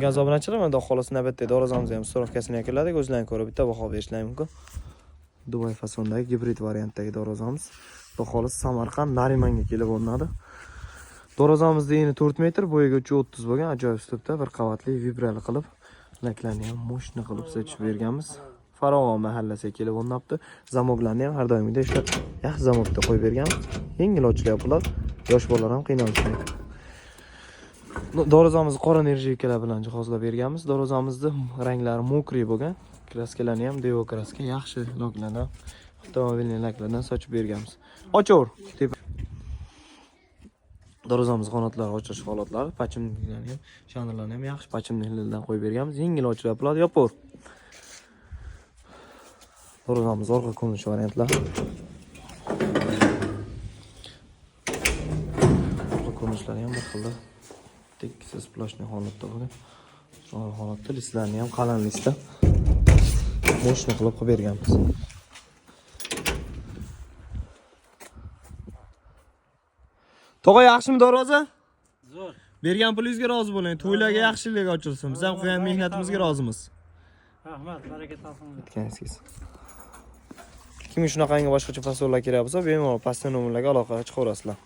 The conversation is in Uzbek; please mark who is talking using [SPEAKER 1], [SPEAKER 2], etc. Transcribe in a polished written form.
[SPEAKER 1] Gaz obunachilar mana xolos navbatda darvozamizni ham so'rovkasini yakunladik. O'zlaringiz ko'rib bitta baho berishlaring mumkin. Dubai fasondagi gibrid variantdagi darvozamiz. Bu xolos Samarqand Narimanga kelib o'rnadi. Darvozamizda eni 4 metr, bo'yiga 330 bo'lgan, ajoyib uslubda bir qavatli vibrali qilib, laklarni ham mo'shni qilib sotib berganmiz. Farovon mahallasiga kelib o'rnabdi. Zamoglarni ham har doimgidek ishlab, yaxshi zamogda qo'yib berganmiz. Yengil ochilib yopiladi. Yosh bolalar ham qiynalmaydi. Darvozamizni qora nerjikalar bilan jihozlab berganmiz. Darvozamizning ranglari mokriy bo'lgan. Kraskalarni ham Devo kraska yaxshi loklardan, avtomobilning laklaridan sochib berganmiz. Ochaver. Darvozamiz qanotlari ochish holatlari, pachimliklarni ham, shanirlarni ham yaxshi pachimliklardan qo'yib berganmiz. Yengil ochilib yopiladi, yopaver. Darvozamiz orqa ko'rinish variantlar. Orqa ko'rinishlari ham bir xilda tekkisiz ploshniy holatda bo'lgan. Shu holatda listlarni ham qalin listda mo'shni qilib berganmiz. Tog'a yaxshimi darvoza?
[SPEAKER 2] Zo'r.
[SPEAKER 1] Bergan pulingizga rozi bo'ling. To'ylarga yaxshilik ochilsin. Biz ham qilgan mehnatimizga rozimiz.
[SPEAKER 2] Rahmat, baraka toping.
[SPEAKER 1] Aytganingiz. Kim shunaqangi boshqacha fasollar kerak bo'lsa, bemalol pastdan nomerlarga aloqa chiqaverasizlar.